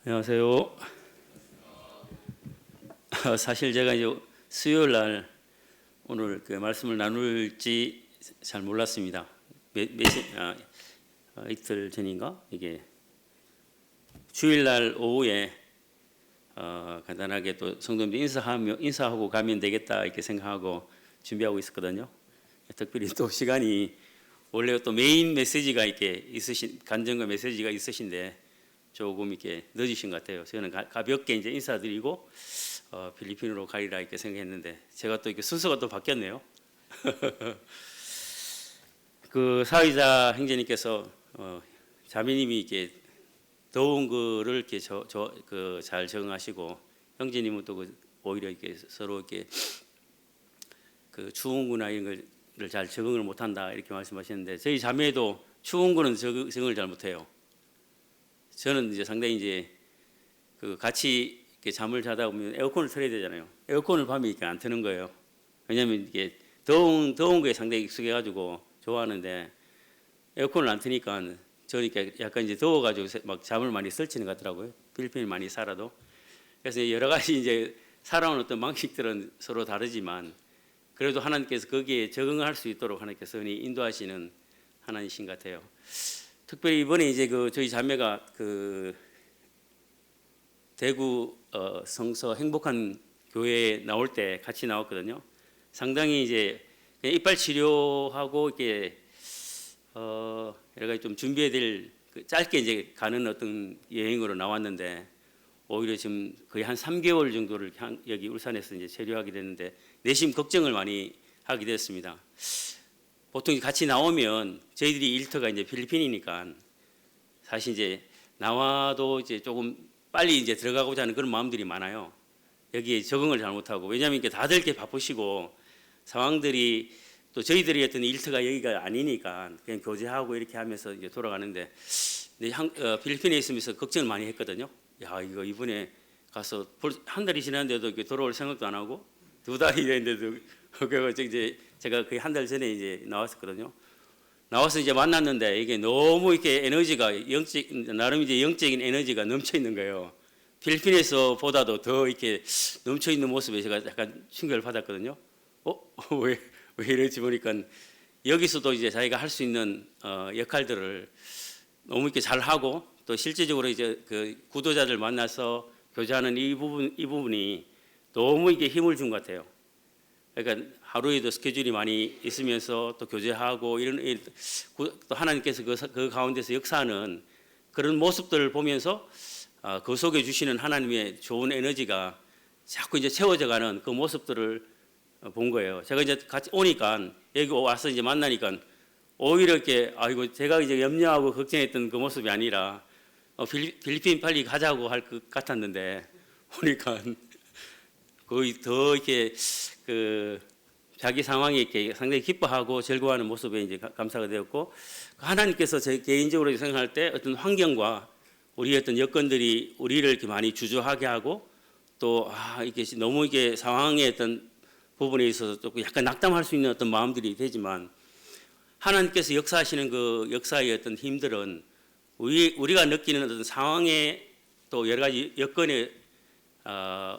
안녕하세요. 사실 제가 이제 수요일 날 오늘 그 말씀을 나눌지 잘 몰랐습니다. 이틀 전인가 이게 주일 날 오후에 간단하게 또 성도님들 인사하고 가면 되겠다 이렇게 생각하고 준비하고 있었거든요. 특별히 또 시간이 원래 또 메인 메시지가 이렇게 간증과 메시지가 있으신데 조금 이렇게 늦으신 것 같아요. 저는 가볍게 이제 인사드리고 필리핀으로 가리라 이렇게 생각했는데 제가 또 이렇게 순서가 또 바뀌었네요. 그 사회자 형제님께서 자매님이 이렇게 더운 거를 이렇게 잘 적응하시고 형제님은 또 오히려 이렇게 서로 이렇게 그 추운 거나 이런 걸 잘 적응을 못한다 이렇게 말씀하셨는데 저희 자매도 추운 거는 적응을 잘 못해요. 저는 이제 상당히 이제 그 같이 이렇게 잠을 자다 보면 에어컨을 틀어야 되잖아요. 에어컨을 밤에 이렇게 안 트는 거예요. 왜냐하면 이게 더운 거에 상당히 익숙해가지고 좋아하는데 에어컨을 안 트니까 저는 약간 이제 더워가지고 막 잠을 많이 설치는 것 같더라고요. 필리핀에 많이 살아도. 그래서 여러 가지 이제 살아온 어떤 방식들은 서로 다르지만 그래도 하나님께서 거기에 적응할 수 있도록 하나님께서 인도하시는 하나님이신 것 같아요. 특별히 이번에 이제 그 저희 자매가 그 대구 성서 행복한 교회에 나올 때 같이 나왔거든요. 상당히 이제 이빨 치료하고 이렇게 여러 가지 좀 준비해야 될 짧게 이제 가는 어떤 여행으로 나왔는데 오히려 지금 거의 한 3개월 정도를 여기 울산에서 이제 체류하게 됐는데 내심 걱정을 많이 하게 됐습니다. 보통 같이 나오면 저희들이 일터가 이제 필리핀이니까 사실 이제 나와도 이제 조금 빨리 이제 들어가고자 하는 그런 마음들이 많아요. 여기에 적응을 잘 못하고 왜냐하면 이게 다들 이렇게 바쁘시고 상황들이 또 저희들이 어떤 일터가 여기가 아니니까 그냥 교제하고 이렇게 하면서 이제 돌아가는데 필리핀에 있으면서 걱정을 많이 했거든요. 야 이거 이번에 가서 한 달이 지났는데도 돌아올 생각도 안 하고 2달이 됐는데도 그래서 이제 제가 거의 한 달 전에 이제 나왔었거든요. 나와서 이제 만났는데 이게 너무 이렇게 에너지가 나름 이제 영적인 에너지가 넘쳐 있는 거예요. 필리핀에서 보다도 더 이렇게 넘쳐 있는 모습에 제가 약간 충격을 받았거든요. 왜 이러지 보니까 여기서도 이제 자기가 할 수 있는 역할들을 너무 이렇게 잘 하고 또 실제적으로 이제 그 구도자들 만나서 교제하는 이 부분이 너무 이게 힘을 준 것 같아요. 그러니까 하루에도 스케줄이 많이 있으면서 또 교제하고 이런 또 하나님께서 그 가운데서 역사하는 그런 모습들을 보면서 그 속에 주시는 하나님의 좋은 에너지가 자꾸 이제 채워져가는 그 모습들을 본 거예요. 제가 이제 같이 오니까 여기 와서 이제 만나니까 오히려 이렇게 이거 제가 이제 염려하고 걱정했던 그 모습이 아니라 필리핀 빨리 가자고 할 것 같았는데 보니까 거의 더 이렇게 그 자기 상황에 이렇게 상당히 기뻐하고 즐거워하는 모습에 이제 감사가 되었고 하나님께서 제 개인적으로 생각할 때 어떤 환경과 우리 어떤 여건들이 우리를 이렇게 많이 주저하게 하고 또 이게 너무 이게 상황의 어떤 부분에 있어서 조금 약간 낙담할 수 있는 어떤 마음들이 되지만 하나님께서 역사하시는 그 역사의 어떤 힘들은 우리가 느끼는 어떤 상황의 또 여러 가지 여건의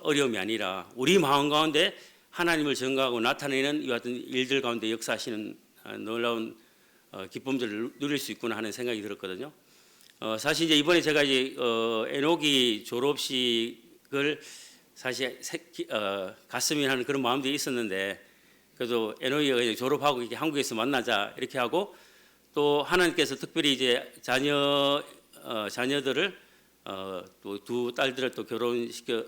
어려움이 아니라 우리 마음 가운데 하나님을 증거하고 나타내는 이 같은 일들 가운데 역사하시는 놀라운 기쁨들을 누릴 수 있구나 하는 생각이 들었거든요. 사실 이제 이번에 제가 이제 에녹이 졸업식을 사실 갔으면 하는 그런 마음도 있었는데 그래도 에녹이가 졸업하고 이렇게 한국에서 만나자 이렇게 하고 또 하나님께서 특별히 이제 자녀들을 또 두 딸들을 또 결혼시켜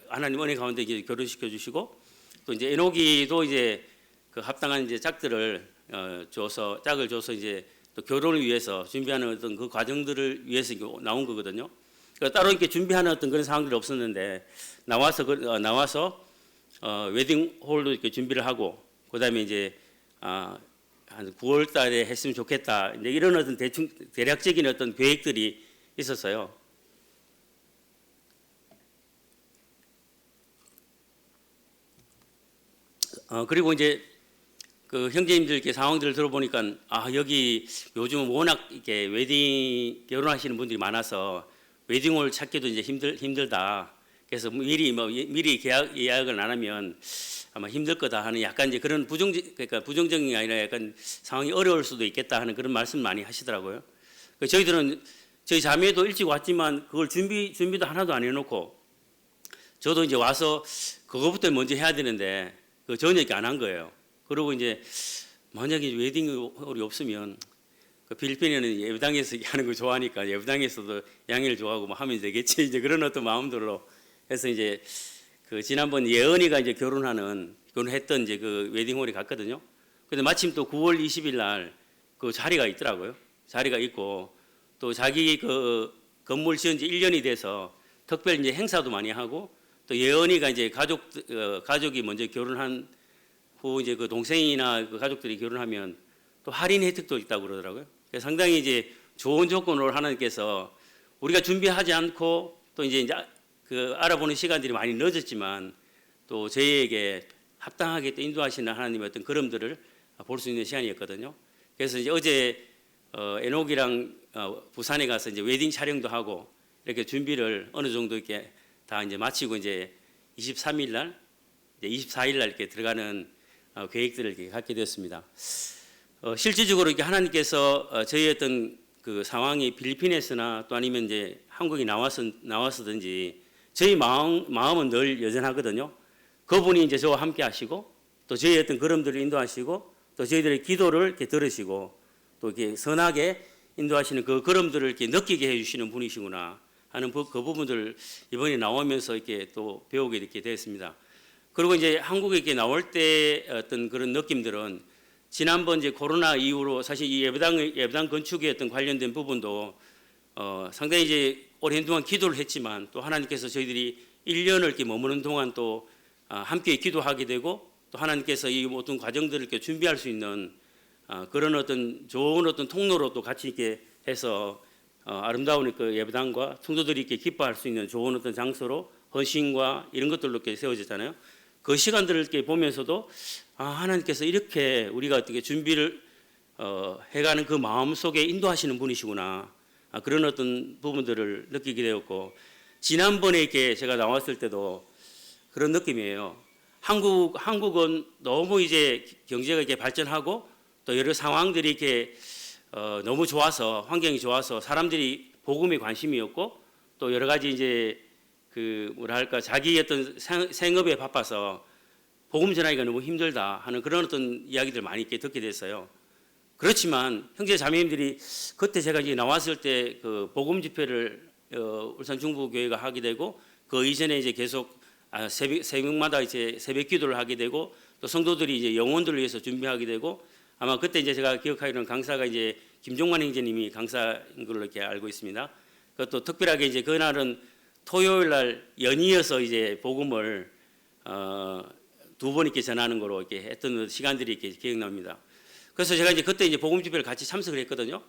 하나님 은혜 가운데 이제 결혼시켜 주시고 또 이제 에녹이도 이제 그 합당한 이제 짝을 줘서 이제 또 결혼을 위해서 준비하는 어떤 그 과정들을 위해서 나온 거거든요. 그러니까 따로 이렇게 준비하는 어떤 그런 상황들이 없었는데 나와서 웨딩 홀도 이렇게 준비를 하고 그다음에 이제 한 9월 달에 했으면 좋겠다. 이제 이런 어떤 대략적인 어떤 계획들이 있었어요. 그리고 이제 그 형제님들께 상황들을 들어보니까 여기 요즘은 워낙 이렇게 웨딩 결혼하시는 분들이 많아서 웨딩홀 찾기도 이제 힘들다. 그래서 미리 예약을 안 하면 아마 힘들 거다 하는 약간 이제 그런 그러니까 부정적인 게 아니라 약간 상황이 어려울 수도 있겠다 하는 그런 말씀 많이 하시더라고요. 저희들은 저희 자매도 일찍 왔지만 그걸 준비도 하나도 안 해놓고 저도 이제 와서 그거부터 먼저 해야 되는데 그 전혀 이렇게 안 한 거예요. 그리고 이제 만약에 웨딩홀이 없으면 그 필리핀에는 예배당에서 하는 거 좋아하니까 예배당에서도 양해를 좋아하고 뭐 하면 되겠지 이제 그런 어떤 마음들로 해서 이제 그 지난번 예언이가 이제 결혼했던 이제 그 웨딩홀에 갔거든요. 근데 마침 또 9월 20일 날 그 자리가 있더라고요. 자리가 있고 또 자기 그 건물 지은 지 1년이 돼서 특별 이제 행사도 많이 하고 또 예언이가 이제 가족이 먼저 결혼한 후 이제 그 동생이나 그 가족들이 결혼하면 또 할인 혜택도 있다고 그러더라고요. 그래서 상당히 이제 좋은 조건으로 하나님께서 우리가 준비하지 않고 또 이제 그 알아보는 시간들이 많이 늦었지만 또 저희에게 합당하게 또 인도하시는 하나님의 어떤 걸음들을 볼 수 있는 시간이었거든요. 그래서 이제 어제 에녹이랑 부산에 가서 이제 웨딩 촬영도 하고 이렇게 준비를 어느 정도 이렇게 다 이제 마치고 이제 23일 날, 이제 24일 날 이렇게 들어가는 계획들을 이렇게 갖게 되었습니다. 실질적으로 이렇게 하나님께서 저희 어떤 그 상황이 필리핀에서나 또 아니면 이제 한국에 나와서든지 저희 마음은 늘 여전하거든요. 그분이 이제 저와 함께 하시고 또 저희 어떤 걸음들을 인도하시고 또 저희들의 기도를 이렇게 들으시고 또 이렇게 선하게 인도하시는 그 걸음들을 이렇게 느끼게 해주시는 분이시구나 하는 그 부분들 이번에 나오면서 이렇게 또 배우게 이렇게 되었습니다. 그리고 이제 한국에 이렇게 나올 때 어떤 그런 느낌들은 지난번 이제 코로나 이후로 사실 이 예배당 건축에 어떤 관련된 부분도 상당히 이제 오랜 동안 기도를 했지만 또 하나님께서 저희들이 1년을 이렇게 머무는 동안 또 함께 기도하게 되고 또 하나님께서 이 모든 과정들을 이렇게 준비할 수 있는 그런 어떤 좋은 어떤 통로로 또 같이 이렇게 해서 아름다운 그 예배당과 성도들이 이렇게 기뻐할 수 있는 좋은 어떤 장소로 헌신과 이런 것들로 이렇게 세워졌잖아요. 그 시간들을 이렇게 보면서도 하나님께서 이렇게 우리가 어떻게 준비를 해가는 그 마음 속에 인도하시는 분이시구나. 그런 어떤 부분들을 느끼게 되었고 지난번에 이렇게 제가 나왔을 때도 그런 느낌이에요. 한국은 너무 이제 경제가 이렇게 발전하고 또 여러 상황들이 이렇게 너무 좋아서 환경이 좋아서 사람들이 복음에 관심이었고 또 여러 가지 이제 그 뭐랄까 자기 어떤 생업에 바빠서 복음 전하기가 너무 힘들다 하는 그런 어떤 이야기들 많이 이렇게 듣게 됐어요. 그렇지만 형제 자매님들이 그때 제가 이제 나왔을 때 그 복음 집회를 울산 중부교회가 하게 되고 그 이전에 이제 계속 새벽마다 이제 새벽 기도를 하게 되고 또 성도들이 이제 영혼들을 위해서 준비하게 되고 아마 그때 이제 제가 기억하기로는 강사가 이제 김종만 형제님이 강사인 걸로 이렇게 알고 있습니다. 그것도 특별하게 이제 그날은 토요일 날 연이어서 이제 복음을 두 번 이렇게 전하는 거로 이렇게 했던 시간들이 이렇게 기억납니다. 그래서 제가 이제 그때 이제 복음 집회를 같이 참석을 했거든요.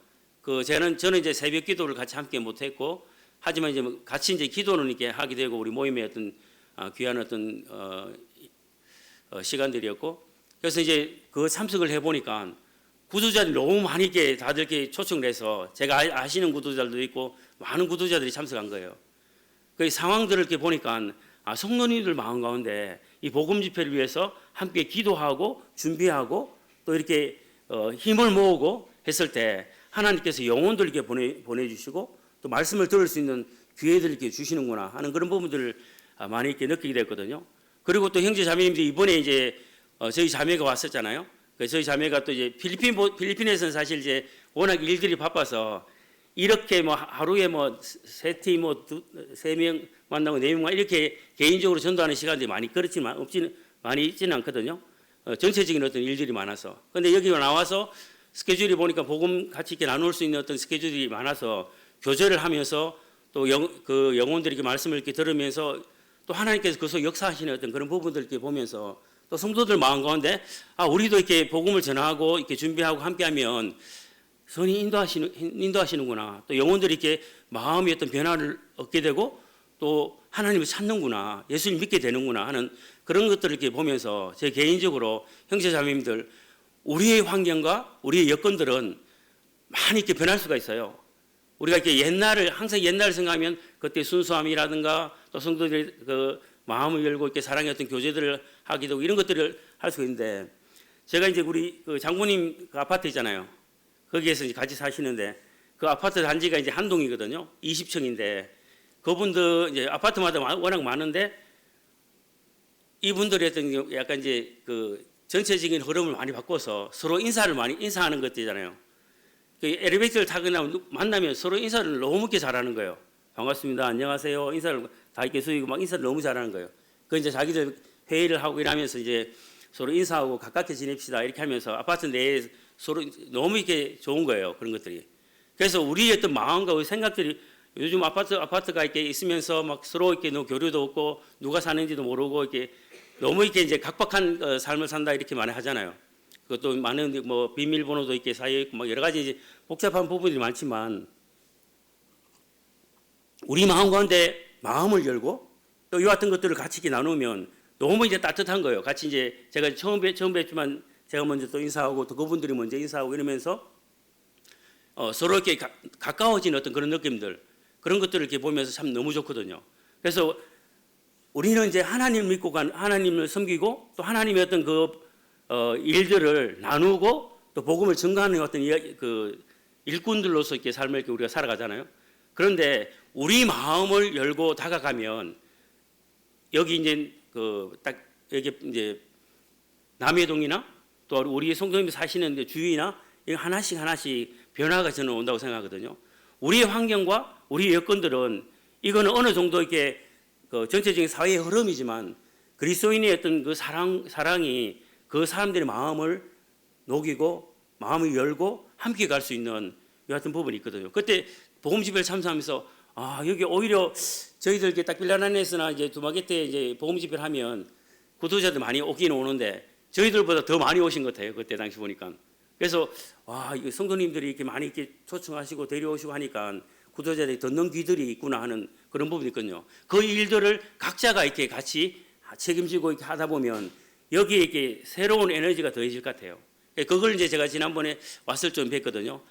저는 이제 새벽 기도를 같이 함께 못 했고 하지만 이제 같이 이제 기도는 이렇게 하게 되고 우리 모임의 어떤 귀한 어떤 시간들이었고 그래서 이제 그 참석을 해 보니까 구도자들이 너무 많이 이렇게 다들 이렇게 초청을 해서 제가 아시는 구도자들도 있고 많은 구도자들이 참석한 거예요. 그 상황들을 이렇게 보니까 성도님들 마음 가운데 이 복음 집회를 위해서 함께 기도하고 준비하고 또 이렇게 힘을 모으고 했을 때 하나님께서 영혼들 이렇게 보내주시고 또 말씀을 들을 수 있는 기회들을 이렇게 주시는구나 하는 그런 부분들을 많이 이렇게 느끼게 됐거든요. 그리고 또 형제 자매님들이 이번에 이제 저희 자매가 왔었잖아요. 저희 자매가 또 이제 필리핀에서는 사실 이제 워낙 일들이 바빠서 이렇게 뭐 하루에 뭐 세 팀 뭐 세 명 만나고 네 명 이렇게 개인적으로 전도하는 시간들이 많이 있지는 않거든요. 전체적인 어떤 일들이 많아서. 그런데 여기 나와서 스케줄이 보니까 복음 같이 이렇게 나눌 수 있는 어떤 스케줄이 많아서 교제를 하면서 또 그 영혼들이 말씀을 이렇게 들으면서 또 하나님께서 그 속에 역사하시는 어떤 그런 부분들을 이렇게 보면서 또 성도들 마음 가운데 우리도 이렇게 복음을 전하고 이렇게 준비하고 함께하면 선이 인도하시는구나. 또 영혼들이 이렇게 마음의 어떤 변화를 얻게 되고 또 하나님을 찾는구나. 예수님 믿게 되는구나 하는 그런 것들을 이렇게 보면서 제 개인적으로 형제자매님들 우리의 환경과 우리의 여건들은 많이 이렇게 변할 수가 있어요. 우리가 이렇게 옛날을 항상 옛날을 생각하면 그때 순수함이라든가 또 성도들의 그 마음을 열고 이렇게 사랑의 어떤 교제들을 하기도 하고 이런 것들을 할 수 있는데 제가 이제 우리 그 장모님 그 아파트 있잖아요. 거기에서 이제 같이 사시는데 그 아파트 단지가 이제 한 동이거든요. 20층인데 그분들 이제 아파트마다 워낙 많은데 이분들이 어떤 약간 이제 그 전체적인 흐름을 많이 바꿔서 서로 인사를 많이 인사하는 것들이잖아요. 그 엘리베이터를 타거나 만나면 서로 인사를 너무 이렇게 잘하는 거예요. 반갑습니다. 안녕하세요. 인사를 다 이렇게 쓰이고 막 인사를 너무 잘하는 거예요. 그 이제 자기들 회의를 하고 이러면서 이제 서로 인사하고 가깝게 지냅시다 이렇게 하면서 아파트 내에 서로 너무 이렇게 좋은 거예요. 그런 것들이. 그래서 우리의 어떤 마음과 우리 생각들이 요즘 아파트가 이렇게 있으면서 막 서로 이렇게 너 교류도 없고 누가 사는지도 모르고 이렇게 너무 이렇게 이제 각박한 삶을 산다 이렇게 많이 하잖아요. 그것도 많은 뭐 비밀번호도 이렇게 쌓여 있고 막 여러 가지 이제 복잡한 부분들이 많지만 우리 마음 가운데 마음을 열고 또 이와 같은 것들을 같이 이렇게 나누면 너무 이제 따뜻한 거예요. 같이 이제 제가 처음 뵙지만 제가 먼저 또 인사하고 또 그분들이 먼저 인사하고 이러면서 서로 이렇게 가까워진 어떤 그런 느낌들 그런 것들을 이렇게 보면서 참 너무 좋거든요. 그래서 우리는 이제 하나님을 믿고 하나님을 섬기고 또 하나님의 어떤 그 일들을 나누고 또 복음을 증거하는 어떤 그 일꾼들로서 이렇게 삶을 이렇게 우리가 살아가잖아요. 그런데 우리 마음을 열고 다가가면 여기 이제 그 딱 여기 이제 남해동이나 또 우리 성도님이 사시는 주위나 하나씩 변화가 저는 온다고 생각하거든요. 우리의 환경과 우리의 여건들은 이거는 어느 정도 이렇게 그 전체적인 사회의 흐름이지만 그리스도인의 어떤 그 사랑이 그 사람들의 마음을 녹이고 마음을 열고 함께 갈 수 있는 이 같은 부분이 있거든요. 그때 복음 집회를 참석하면서 여기 오히려 저희들 이렇게 딱 빌라나네스나 이제 두마게트에 이제 복음 집회를 하면 구도자들 많이 오긴 오는데 저희들보다 더 많이 오신 것 같아요. 그때 당시 보니까. 그래서 이거 성도님들이 이렇게 많이 이렇게 초청하시고 데려오시고 하니까 구도자들이 듣는 귀들이 있구나 하는 그런 부분이 있거든요. 그 일들을 각자가 이렇게 같이 책임지고 이렇게 하다 보면 여기에 이렇게 새로운 에너지가 더해질 것 같아요. 그걸 이제 제가 지난번에 왔을 좀 뵀거든요.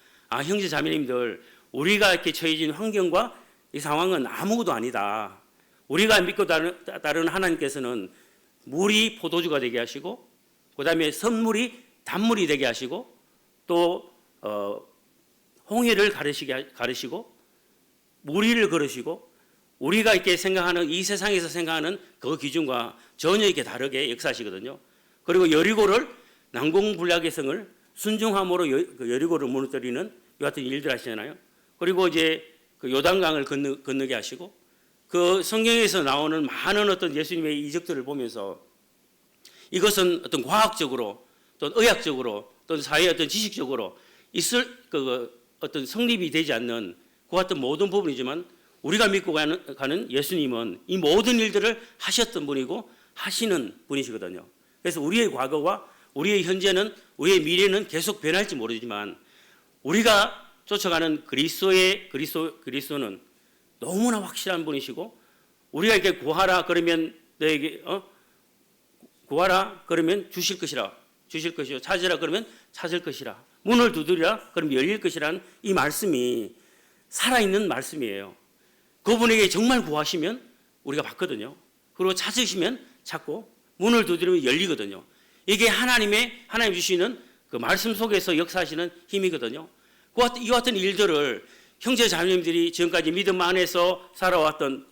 형제 자매님들, 우리가 이렇게 처해진 환경과 이 상황은 아무것도 아니다. 우리가 믿고 따르는 하나님께서는 물이 포도주가 되게 하시고, 그 다음에 선물이 단물이 되게 하시고, 또 홍해를 가르시고, 무리를 걸으시고, 우리가 이렇게 생각하는 이 세상에서 생각하는 그 기준과 전혀 이렇게 다르게 역사하시거든요. 그리고 여리고를 난공불락의 성을 순종함으로 여리고를 무너뜨리는 이 같은 일들 하시잖아요. 그리고 이제 그 요단강을 건너게 하시고 그 성경에서 나오는 많은 어떤 예수님의 이적들을 보면서 이것은 어떤 과학적으로 또 의학적으로 또 사회의 어떤 지식적으로 있을 그 어떤 성립이 되지 않는 그 같은 모든 부분이지만 우리가 믿고 가는 예수님은 이 모든 일들을 하셨던 분이고 하시는 분이시거든요. 그래서 우리의 과거와 우리의 현재는 우리의 미래는 계속 변할지 모르지만 우리가 쫓아가는 그리스도는 너무나 확실한 분이시고 우리가 이렇게 구하라 그러면 너에게 구하라 그러면 주실 것이요 찾으라 그러면 찾을 것이라 문을 두드리라 그러면 열릴 것이라는 이 말씀이 살아있는 말씀이에요. 그분에게 정말 구하시면 우리가 받거든요. 그리고 찾으시면 찾고 문을 두드리면 열리거든요. 이게 하나님 주시는 그 말씀 속에서 역사하시는 힘이거든요. 이와 같은 일들을 형제 자매님들이 지금까지 믿음 안에서 살아왔던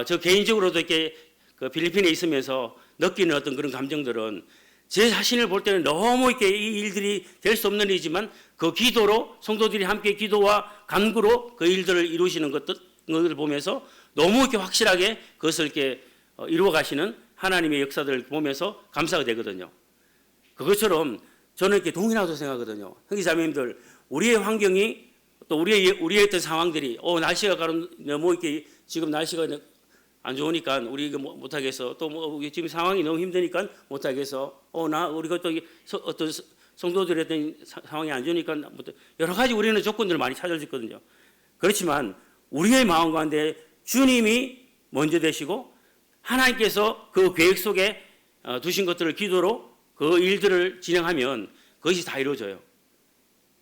저 개인적으로도 이렇게 그 필리핀에 있으면서 느끼는 어떤 그런 감정들은 제 자신을 볼 때는 너무 이렇게 이 일들이 될 수 없는 일이지만 그 기도로 성도들이 함께 기도와 간구로 그 일들을 이루시는 것을 보면서 너무 이렇게 확실하게 그것을 이렇게 이루어 가시는 하나님의 역사들을 보면서 감사가 되거든요. 그것처럼 저는 이렇게 동일하다고 생각하거든요. 형제 자매님들, 우리의 환경이 또 우리의 어떤 상황들이 날씨가 너무 이렇게 지금 날씨가 안 좋으니까 우리 이거 못하겠어. 또 뭐 지금 상황이 너무 힘드니까 못하겠어. 우리가 또 어떤 성도들의 어떤 상황이 안 좋으니까 여러 가지 우리는 조건들을 많이 찾을 수 있거든요. 그렇지만 우리의 마음 가운데 주님이 먼저 되시고 하나님께서 그 계획 속에 두신 것들을 기도로 그 일들을 진행하면 그것이 다 이루어져요.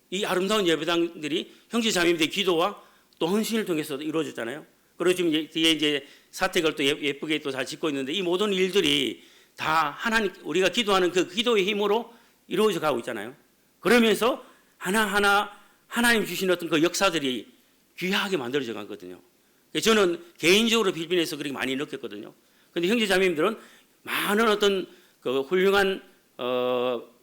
이 아름다운 예배당들이 형제 자매님들의 기도와 또 헌신을 통해서 이루어졌잖아요. 그리고 지금 뒤에 이제 사택을 또 예쁘게 또 잘 짓고 있는데 이 모든 일들이 다 하나님 우리가 기도하는 그 기도의 힘으로 이루어져 가고 있잖아요. 그러면서 하나하나 하나님 주신 어떤 그 역사들이 귀하게 만들어져 가거든요. 저는 개인적으로 필리핀에서 그렇게 많이 느꼈거든요. 그런데 형제자매님들은 많은 어떤 그 훌륭한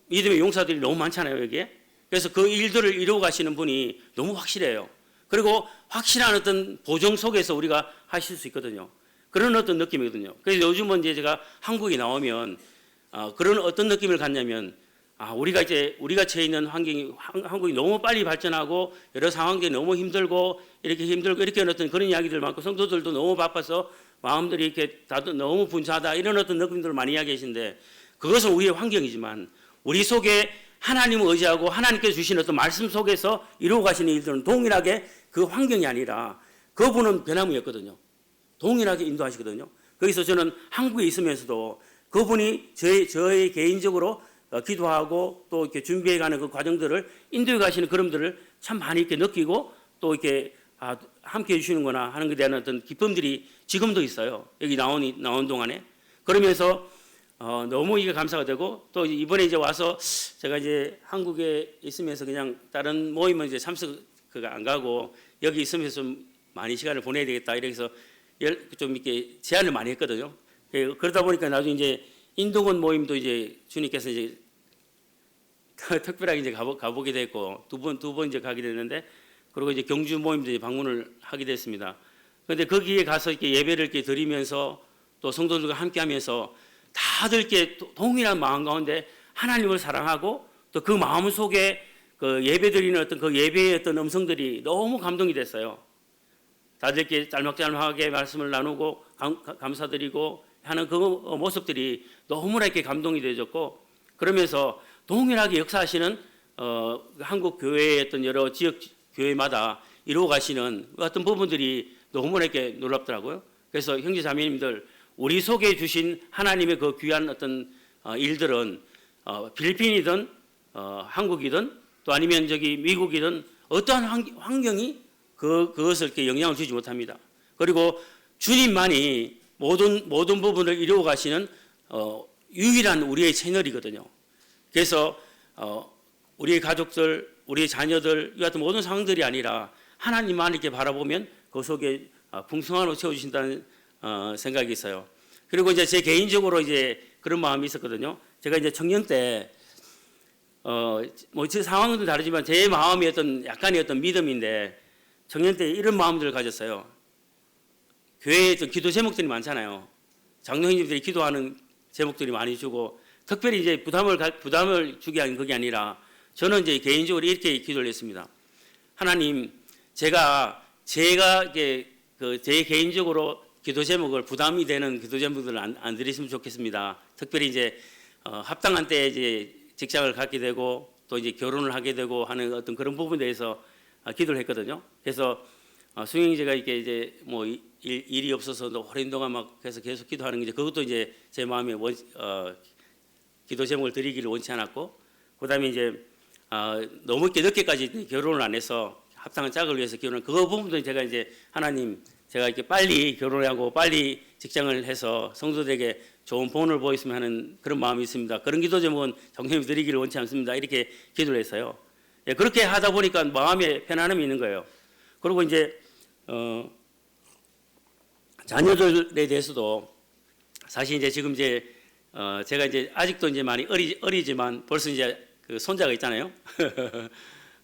믿음의 용사들이 너무 많잖아요, 여기에. 그래서 그 일들을 이루어 가시는 분이 너무 확실해요. 그리고 확실한 어떤 보정 속에서 우리가 하실 수 있거든요. 그런 어떤 느낌이거든요. 그래서 요즘은 이제 제가 한국에 나오면 그런 어떤 느낌을 갖냐면 우리가 처해 있는 환경이 한국이 너무 빨리 발전하고 여러 상황들이 너무 힘들고 이렇게 어떤 그런 이야기들 많고 성도들도 너무 바빠서 마음들이 이렇게 다들 너무 분주하다 이런 어떤 느낌들을 많이 이야기하시는데 그것은 우리의 환경이지만 우리 속에 하나님을 의지하고 하나님께서 주신 어떤 말씀 속에서 이루어 가시는 일들은 동일하게 그 환경이 아니라 그분은 변함이었거든요. 동일하게 인도하시거든요. 그래서 저는 한국에 있으면서도 그분이 저의 개인적으로 기도하고 또 이렇게 준비해가는 그 과정들을 인도해 가시는 그림들을 참 많이 이렇게 느끼고 또 이렇게 함께 해주시는구나 하는 것에 대한 어떤 기쁨들이 지금도 있어요. 여기 나온 동안에 그러면서 너무 이게 감사가 되고 또 이번에 이제 와서 제가 이제 한국에 있으면서 그냥 다른 모임은 이제 참석 안 가고 여기 있으면서 좀 많이 시간을 보내야 되겠다 이래서 좀 이렇게 제안을 많이 했거든요. 그러다 보니까 나중에 이제 인도군 모임도 이제 주님께서 이제 특별하게 이제 가보게 됐고 두 번 이제 가게 됐는데 그리고 이제 경주 모임도 이제 방문을 하게 됐습니다. 그런데 거기에 가서 이렇게 예배를 이렇게 드리면서 또 성도들과 함께하면서 다들 이렇게 동일한 마음 가운데 하나님을 사랑하고 또 그 마음 속에 그 예배 드리는 어떤 그 예배의 어떤 음성들이 너무 감동이 됐어요. 다들 이렇게 짤막짤막하게 말씀을 나누고 감사드리고 하는 그 모습들이 너무나 이렇게 감동이 되어졌고 그러면서 동일하게 역사하시는 한국 교회의 어떤 여러 지역 교회마다 이루어 가시는 어떤 부분들이 너무나 이렇게 놀랍더라고요. 그래서 형제 자매님들 우리 속에 주신 하나님의 그 귀한 어떤 일들은 필리핀이든 한국이든 또 아니면 저기 미국이든 어떠한 환경이 그것을 이렇게 영향을 주지 못합니다. 그리고 주님만이 모든 부분을 이루어 가시는 유일한 우리의 채널이거든요. 그래서 우리의 가족들, 우리의 자녀들 이 같은 모든 상황들이 아니라 하나님만 이렇게 바라보면 그 속에 풍성함으로 채워주신다는 생각이 있어요. 그리고 이제 제 개인적으로 이제 그런 마음이 있었거든요. 제가 이제 청년 때 제 상황은 다르지만 제 마음이 약간의 어떤 믿음인데 청년 때 이런 마음들을 가졌어요. 교회에 기도 제목들이 많잖아요. 장로님들이 기도하는 제목들이 많이 주고 특별히 이제 부담을 주게 한 그게 아니라 저는 이제 개인적으로 이렇게 기도를 했습니다. 하나님, 제가 이제 제 개인적으로 기도 제목을 부담이 되는 기도 제목들을 안 드리시면 좋겠습니다. 특별히 이제 합당한 때에 이제 직장을 갖게 되고 또 이제 결혼을 하게 되고 하는 어떤 그런 부분에 대해서 기도를 했거든요. 그래서 수행제가 이게 뭐 일이 없어서 오랜 동안 막 그래서 계속 기도하는 게 그것도 이제 제 마음에 기도 제목을 드리기를 원치 않았고 그다음에 이제 너무 이렇게 늦게까지 결혼을 안 해서 합당한 짝을 위해서 결혼 그 부분도 제가 이제 하나님 제가 이렇게 빨리 결혼을 하고 빨리 직장을 해서 성도들에게 좋은 본을 보였으면 하는 그런 마음이 있습니다. 그런 기도 제목은 정성이 드리기를 원치 않습니다. 이렇게 기도를 했어요. 그렇게 하다 보니까 마음에 편안함이 있는 거예요. 그리고 이제 자녀들에 대해서도 사실 이제 지금 이제 제가 이제 아직도 이제 많이 어리지만 벌써 이제 그 손자가 있잖아요.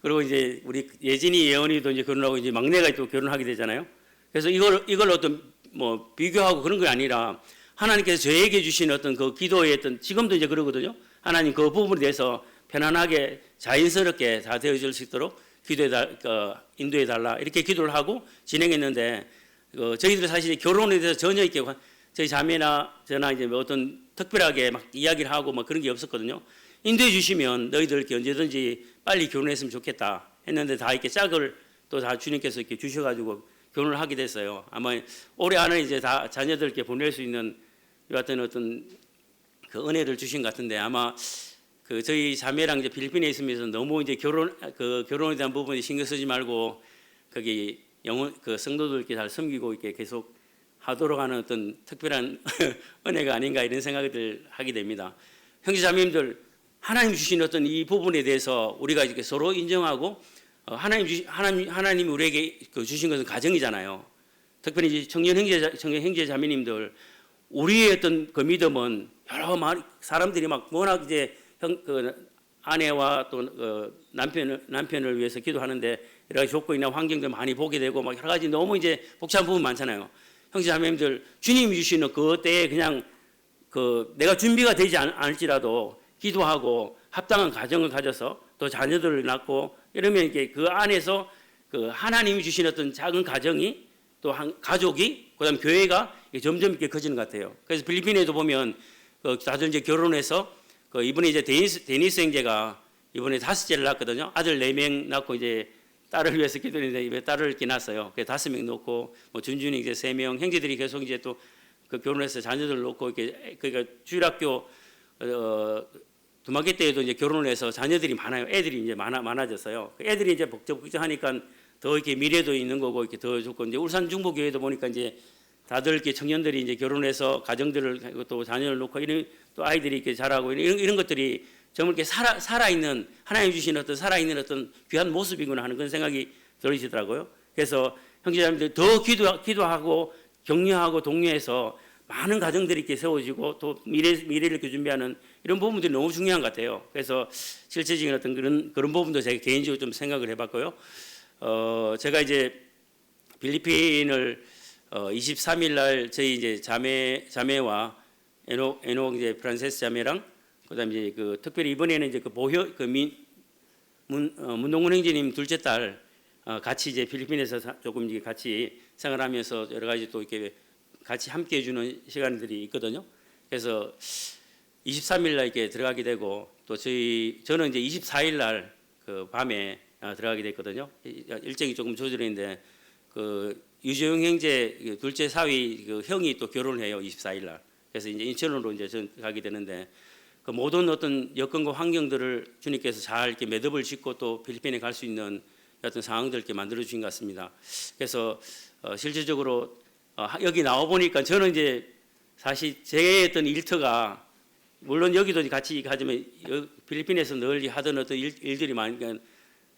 그리고 이제 우리 예진이 예원이도 이제 결혼하고 이제 막내가 또 결혼하게 되잖아요. 그래서 이걸 어떤 뭐 비교하고 그런 게 아니라 하나님께서 저에게 주신 어떤 그 기도의 어떤 지금도 이제 그러거든요. 하나님 그 부분에 대해서 편안하게 자연스럽게 다 되어질 수 있도록 인도해 달라 이렇게 기도를 하고 진행했는데 저희들 사실 결혼에 대해서 전혀 이렇게 저희 자매나 저나 이제 어떤 특별하게 막 이야기를 하고 막 그런 게 없었거든요. 인도해 주시면 너희들 이렇게 언제든지 빨리 결혼했으면 좋겠다 했는데 다 이렇게 짝을 또 다 주님께서 이렇게 주셔가지고 결혼을 하게 됐어요. 아마 올해 안에 이제 다 자녀들께 보낼 수 있는 이 같은 어떤 그 은혜를 주신 것 같은데 아마 그 저희 자매랑 이제 필리핀에 있으면서 너무 이제 결혼에 대한 부분에 신경 쓰지 말고 거기 영혼 그 성도들께 잘 섬기고 이렇게 계속 하도록 하는 어떤 특별한 은혜가 아닌가 이런 생각을 하게 됩니다. 형제자매님들, 하나님 주신 어떤 이 부분에 대해서 우리가 이렇게 서로 인정하고 하나님이 우리에게 주신 것은 가정이잖아요. 특별히 이제 청년 형제 자매님들, 우리의 어떤 그 믿음은 여러 사람들이 막 워낙 이제 아내와 또 남편을 위해서 기도하는데 여러 가지 조건이나 환경들 많이 보게 되고 막 여러 가지 너무 이제 복잡한 부분 많잖아요. 형제자매님들, 주님이 주시는 그 때에 그냥 내가 준비가 되지 않을지라도 기도하고 합당한 가정을 가져서 또 자녀들을 낳고 이러면 이게 그 안에서 그 하나님이 주신 어떤 작은 가정이 또 가족이 그다음 교회가 점점 이렇게 커지는 것 같아요. 그래서 필리핀에도 보면 다들 이제 결혼해서 이번에 이제 데니스 형제가 이번에 5째를 낳았거든요. 아들 4명 낳고 이제 딸을 위해서 기도했는데 딸을 이렇게 낳았어요. 그래서 5명 놓고 뭐 준준이 이제 3명, 형제들이 계속 이제 또 결혼해서 자녀들 놓고 이렇게 그러니까 주일학교 두마개 때에도 이제 결혼을 해서 자녀들이 많아요. 애들이 이제 많아졌어요. 애들이 이제 복잡하니까 더 이렇게 미래도 있는 거고 이렇게 더 좋고 이제 울산 중부교회도 보니까 이제 다들 이렇게 청년들이 이제 결혼해서 가정들을 또 자녀를 놓고 이런 또 아이들이 이렇게 자라고 이런 것들이 정말 이렇게 살아있는 하나님 주신 어떤 살아있는 어떤 귀한 모습이구나 하는 그런 생각이 들으시더라고요. 그래서 형제자매들 더 기도하고 격려하고 독려해서 많은 가정들이 이렇게 세워지고 또 미래를 이렇게 준비하는 이런 부분들이 너무 중요한 것 같아요. 그래서 실제적인 어떤 그런 부분도 제가 개인적으로 좀 생각을 해봤고요. 제가 이제 필리핀을 23일 날 저희 이제 자매와 에녹 이제 프란세스 자매랑 그다음에 이제 특별히 이번에는 이제 문동근 형제님 둘째 딸 같이 이제 필리핀에서 조금 이제 같이 생활하면서 여러 가지 또 이렇게 같이 함께 해주는 시간들이 있거든요. 그래서 23일 날 이렇게 들어가게 되고 또 저는 이제 24일 날 밤에 들어가게 됐거든요. 일정이 조금 조절했는데 유재용 형제 둘째 사위 형이 또 결혼을 해요. 24일 날. 그래서 이제 인천으로 이제 전 가게 되는데 모든 어떤 여건과 환경들을 주님께서 잘 이렇게 매듭을 짓고 또 필리핀에 갈 수 있는 어떤 상황들 이렇게 만들어 주신 것 같습니다. 그래서 실질적으로 여기 나와 보니까 저는 이제 사실 제 어떤 일터가 물론 여기도 같이 가지만 필리핀에서 늘 하던 어떤 일들이 많으니까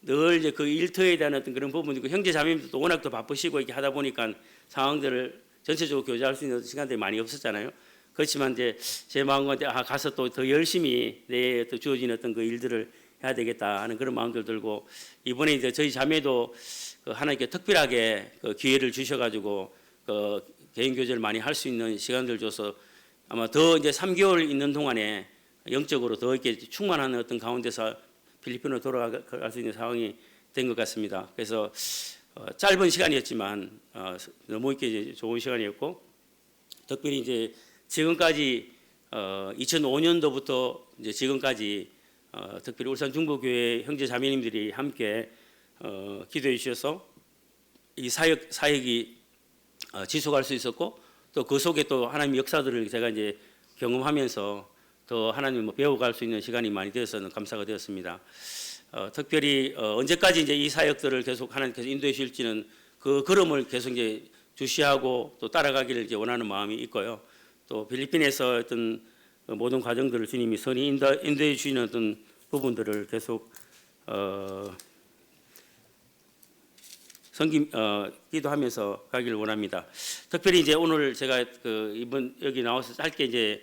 늘 이제 그 일터에 대한 어떤 그런 부분이고 형제 자매님도 워낙 또 바쁘시고 이렇게 하다 보니까 상황들을 전체적으로 교제할 수 있는 시간들이 많이 없었잖아요. 그렇지만 이제 제 마음과 가서 또 더 열심히 내 또 주어진 어떤 그 일들을 해야 되겠다 하는 그런 마음들 들고 이번에 이제 저희 자매도 하나님께 특별하게 기회를 주셔가지고 개인 교제를 많이 할 수 있는 시간들 줘서 아마 더 이제 3개월 있는 동안에 영적으로 더 이렇게 충만한 어떤 가운데서 필리핀으로 돌아갈 수 있는 상황이 된 것 같습니다. 그래서 짧은 시간이었지만 너무 이렇게 좋은 시간이었고 특별히 이제 지금까지 2005년도부터 이제 지금까지 특별히 울산 중부교회 형제 자매님들이 함께 기도해 주셔서 이 사역이 지속할 수 있었고 또 그 속에 또 하나님의 역사들을 제가 이제 경험하면서 더 하나님을 배워갈 수 있는 시간이 많이 되어서는 감사가 되었습니다. 특별히 언제까지 이제 이 사역들을 계속 하나님께서 인도해 주실지는 그 걸음을 계속 이제 주시하고 또 따라가기를 이제 원하는 마음이 있고요. 또 필리핀에서 어떤 모든 과정들을 주님이 선히 인도해 주시는 어떤 부분들을 계속 기도하면서 가기를 원합니다. 특별히 이제 오늘 제가 이번 여기 나와서 짧게 이제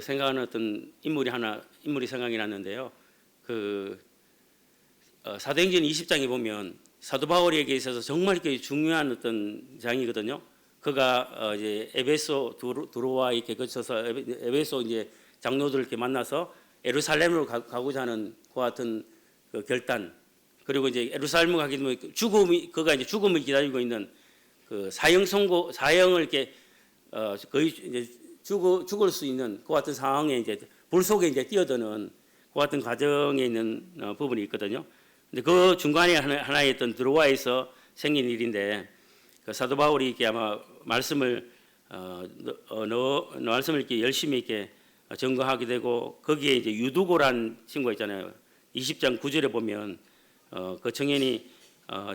생각하는 어떤 인물이 생각이 났는데요. 사도행전 20장에 보면 사도 바울에게 있어서 정말 이렇게 중요한 어떤 장이거든요. 그가 이제 에베소 두로와 이렇게 거쳐서 에베소 이제 장로들을 이렇게 만나서 예루살렘으로 가고자 하는 그와 같은 결단. 그리고 이제 예루살렘 가게 되면 그가 이제 죽음을 기다리고 있는 사형을 이렇게 거의 이제 죽을 수 있는 그 같은 상황에 이제 불 속에 이제 뛰어드는 그 같은 과정에 있는 부분이 있거든요. 근데 그 중간에 하나의 어떤 드로아에서 생긴 일인데 사도 바울이 이렇게 아마 말씀을 이렇게 열심히 이렇게 증거하게 되고 거기에 이제 유두고란 친구가 있잖아요. 20장 9절에 보면 그 청년이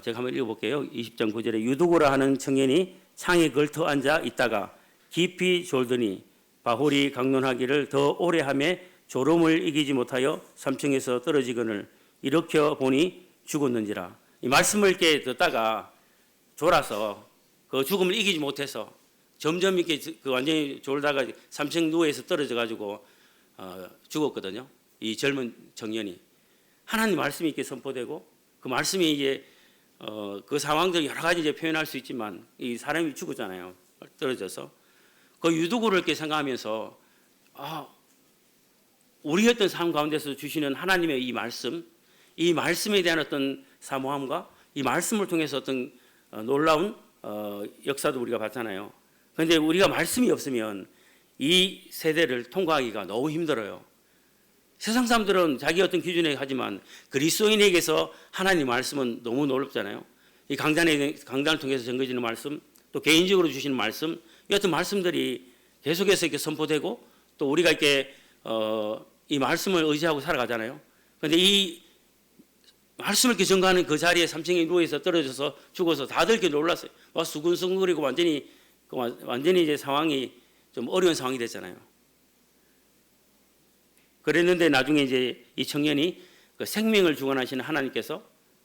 제가 한번 읽어볼게요. 20장 9절에 유두고라 하는 청년이 창에 걸터 앉아 있다가 깊이 졸더니 바울이 강론하기를 더 오래 하매 졸음을 이기지 못하여 3층에서 떨어지거늘 일으켜 보니 죽었는지라. 이 말씀을 이렇게 듣다가 졸아서 그 죽음을 이기지 못해서 점점 이렇게 그 완전히 졸다가 3층 누워서 떨어져 가지고 죽었거든요. 이 젊은 청년이 하나님 말씀이 이렇게 선포되고 그 말씀이 이제 그 상황들 여러 가지 이제 표현할 수 있지만 이 사람이 죽었잖아요. 떨어져서 그 유두고를 이렇게 생각하면서 우리 어떤 삶 가운데서 주시는 하나님의 이 말씀에 대한 어떤 사모함과 이 말씀을 통해서 어떤 놀라운 역사도 우리가 봤잖아요. 그런데 우리가 말씀이 없으면 이 세대를 통과하기가 너무 힘들어요. 세상 사람들은 자기 어떤 기준에 하지만 그리스도인에게서 하나님 말씀은 너무 놀랍잖아요. 이 강단을 통해서 전거지는 말씀, 또 개인적으로 주시는 말씀, 이 어떤 말씀들이 계속해서 이렇게 선포되고 또 우리가 이렇게 이 말씀을 의지하고 살아가잖아요. 그런데 이 말씀을 이렇게 전가하는 그 자리에 3층에 누워서 떨어져서 죽어서 다들 이렇게 놀랐어요. 와 수근수근거리고 완전히 이제 상황이 좀 어려운 상황이 됐잖아요. 그랬는데 나중에 이제 이 청년이 그 생명을 주관하시는 하나님께서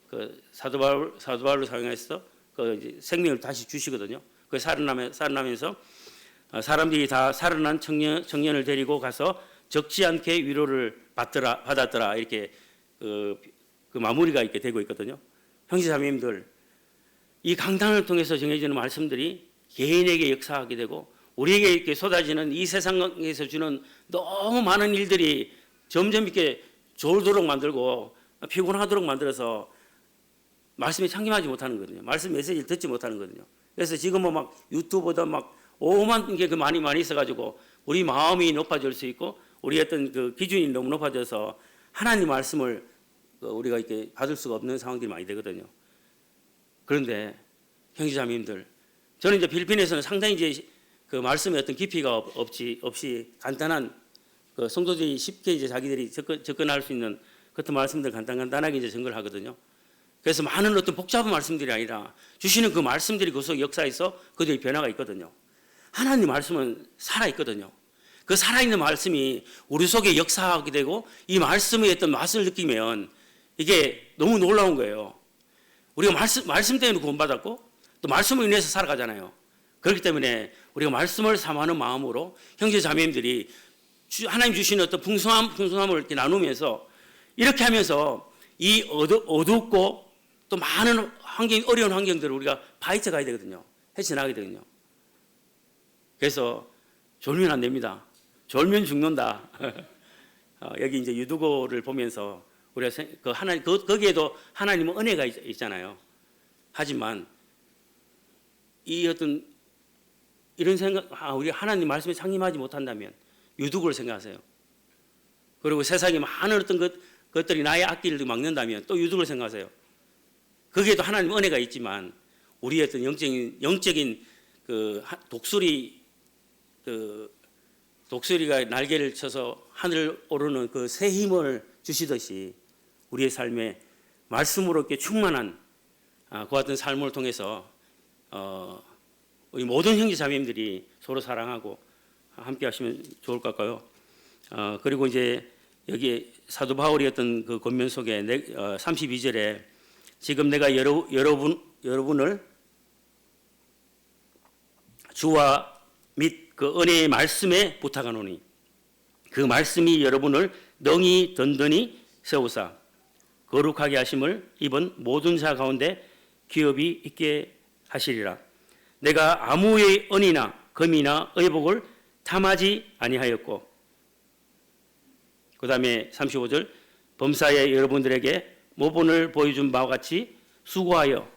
그 사도 바울을 사용해서 그 이제 생명을 다시 주시거든요. 그 살아나면서 사람들이 다 살아난 청년을 데리고 가서 적지 않게 위로를 받았더라 이렇게 그 마무리가 이렇게 되고 있거든요. 형제자매님들, 이 강단을 통해서 정해지는 말씀들이 개인에게 역사하게 되고 우리에게 이렇게 쏟아지는 이 세상에서 주는 너무 많은 일들이 점점 이렇게 졸도록 만들고 피곤하도록 만들어서 말씀이 상심하지 못하는 거거든요. 말씀 메시지를 듣지 못하는 거거든요. 그래서 지금은 막 유튜브보다 막 오만 게 많이 있어가지고 우리 마음이 높아질 수 있고 우리 어떤 그 기준이 너무 높아져서 하나님 말씀을 우리가 이렇게 받을 수가 없는 상황들이 많이 되거든요. 그런데 형제자매님들, 저는 이제 필리핀에서는 상당히 이제 그 말씀에 어떤 깊이가 없이 간단한 그 성도들이 쉽게 이제 자기들이 접근할 수 있는 그런 말씀들 간단하게 이제 전거를 하거든요. 그래서 많은 어떤 복잡한 말씀들이 아니라 주시는 그 말씀들이 그 속 역사에서 그들의 변화가 있거든요. 하나님 말씀은 살아 있거든요. 그 살아있는 말씀이 우리 속에 역사하게 되고 이 말씀의 어떤 맛을 느끼면 이게 너무 놀라운 거예요. 우리가 말씀 때문에 구원받았고 또 말씀을 인해서 살아가잖아요. 그렇기 때문에 우리가 말씀을 사모하는 마음으로 형제 자매님들이 하나님 주시는 어떤 풍성함을 이렇게 나누면서 이렇게 하면서 이 어둡고 또 많은 어려운 환경들을 우리가 파헤쳐 가야 되거든요. 헤쳐나가야 되거든요. 그래서 졸면 안 됩니다. 졸면 죽는다. 여기 이제 유두고를 보면서 우리가 거기에도 하나님은 은혜가 있잖아요. 하지만 이 어떤 이런 생각, 우리 하나님 말씀에 상심하지 못한다면 유두고를 생각하세요. 그리고 세상에 많은 어떤 것들이 나의 앞길을 막는다면 또 유두고를 생각하세요. 거기에도 하나님 은혜가 있지만 우리의 어떤 영적인 그 독수리가 날개를 쳐서 하늘 오르는 그 새 힘을 주시듯이 우리의 삶에 말씀으로 이렇게 충만한 그 같은 삶을 통해서 우리 모든 형제 자매님들이 서로 사랑하고 함께 하시면 좋을 것 같고요. 그리고 이제 여기 사도 바울이 어떤 그 권면 속에 32절에 지금 내가 여러분을 주와 및 그 은혜의 말씀에 부탁하노니 그 말씀이 여러분을 능히 든든히 세우사 거룩하게 하심을 입은 모든 자 가운데 기업이 있게 하시리라. 내가 아무의 은이나 금이나 의복을 탐하지 아니하였고, 그 다음에 35절 범사에 여러분들에게 모본을 보여준 바와 같이 수고하여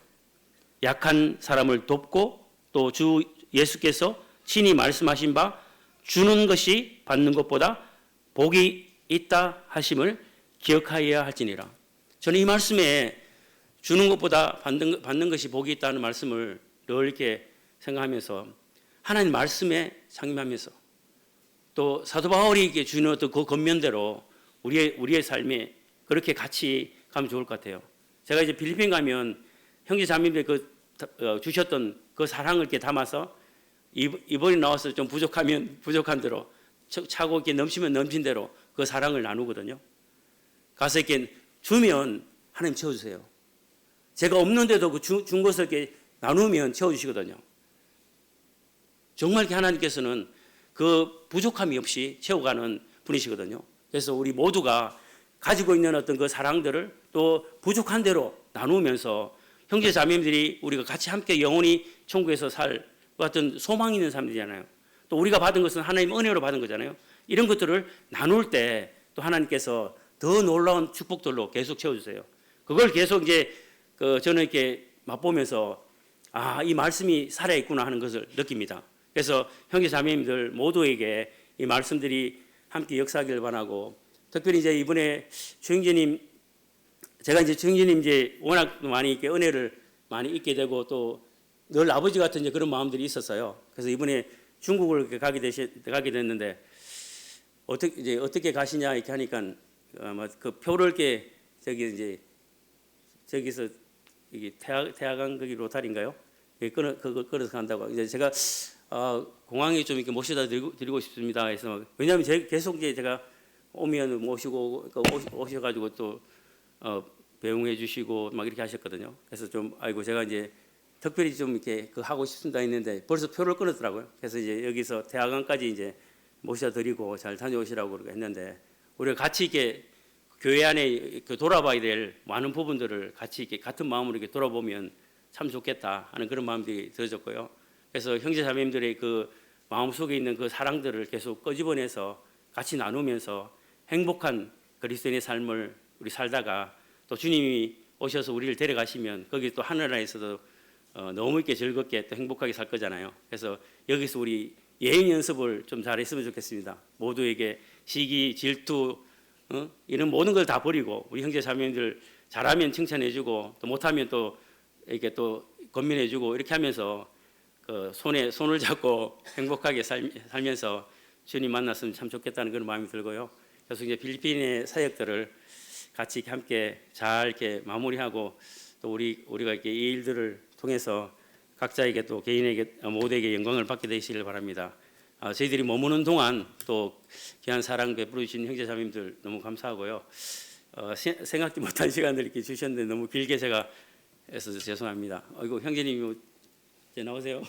약한 사람을 돕고 또 주 예수께서 친히 말씀하신 바 주는 것이 받는 것보다 복이 있다 하심을 기억하여야 할지니라. 저는 이 말씀에 주는 것보다 받는 것이 복이 있다는 말씀을 늘 이렇게 생각하면서 하나님 말씀에 상임하면서 또 사도 바울이 이렇게 주는 어떤 그 겉면대로 우리의 삶에 그렇게 같이 가면 좋을 것 같아요. 제가 이제 필리핀 가면 형제 자매님들 주셨던 그 사랑을 이렇게 담아서 이번에 나와서 좀 부족하면 부족한 대로 차고 이렇게 넘치면 넘친 대로 그 사랑을 나누거든요. 가서 이렇게 주면 하나님 채워주세요. 제가 없는데도 그 준 것을 이렇게 나누면 채워주시거든요. 정말 이렇게 하나님께서는 그 부족함이 없이 채워가는 분이시거든요. 그래서 우리 모두가 가지고 있는 어떤 그 사랑들을 또 부족한 대로 나누면서 형제 자매들이 우리가 같이 함께 영원히 천국에서 살 같은 소망 있는 사람들이잖아요. 또 우리가 받은 것은 하나님 은혜로 받은 거잖아요. 이런 것들을 나눌 때 또 하나님께서 더 놀라운 축복들로 계속 채워주세요. 그걸 계속 이제 저는 이렇게 맛보면서 이 말씀이 살아있구나 하는 것을 느낍니다. 그래서 형제 자매님들 모두에게 이 말씀들이 함께 역사하기를 바라고, 특별히 이제 이번에 주영재님, 제가 이제 주영재님 이제 워낙 많이 이렇게 은혜를 많이 잊게 되고 또 늘 아버지 같은 이제 그런 마음들이 있었어요. 그래서 이번에 중국을 가게 됐는데 어떻게 가시냐 이렇게 하니까 아마 그 표를 이렇게 저기서 이게 태화강 거기 로탈인가요? 그거 끌어서 간다고. 이제 제가 공항에 좀 이렇게 모셔다 드리고 싶습니다. 해서 왜냐하면 계속 이제 제가 오면 모시고 오셔가지고 또 배웅해 주시고 막 이렇게 하셨거든요. 그래서 좀 아이고 제가 이제 특별히 좀 이렇게 하고 싶습니다 했는데 벌써 표를 끊었더라고요. 그래서 이제 여기서 태화강까지 이제 모셔드리고 잘 다녀오시라고 했는데 우리가 같이 이렇게 교회 안에 돌아봐야 될 많은 부분들을 같이 이렇게 같은 마음으로 이렇게 돌아보면 참 좋겠다 하는 그런 마음들이 들어졌고요. 그래서 형제 자매님들의 그 마음 속에 있는 그 사랑들을 계속 끄집어내서 같이 나누면서 행복한 그리스도인의 삶을 우리 살다가 또 주님이 오셔서 우리를 데려가시면 거기 또 하늘나라에서도 너무 이렇게 즐겁게 또 행복하게 살 거잖아요. 그래서 여기서 우리 예행 연습을 좀 잘했으면 좋겠습니다. 모두에게 시기, 질투 이런 모든 걸 다 버리고 우리 형제 자매님들 잘하면 칭찬해주고 또 못하면 또 이렇게 또 권면해주고 이렇게 하면서 그 손을 잡고 행복하게 살면서 주님 만났으면 참 좋겠다는 그런 마음이 들고요. 그래서 이제 필리핀의 사역들을 같이 함께 잘 이렇게 마무리하고 또 우리가 이렇게 이 일들을 통해서 각자에게 또 개인에게 모두에게 영광을 받게 되시길 바랍니다. 저희들이 머무는 동안 또 귀한 사랑 베풀어 주신 형제 자매님들 너무 감사하고요. 생각지 못한 시간을 이렇게 주셨는데 너무 길게 제가 해서 죄송합니다. 아이고 형제님 이제 나오세요.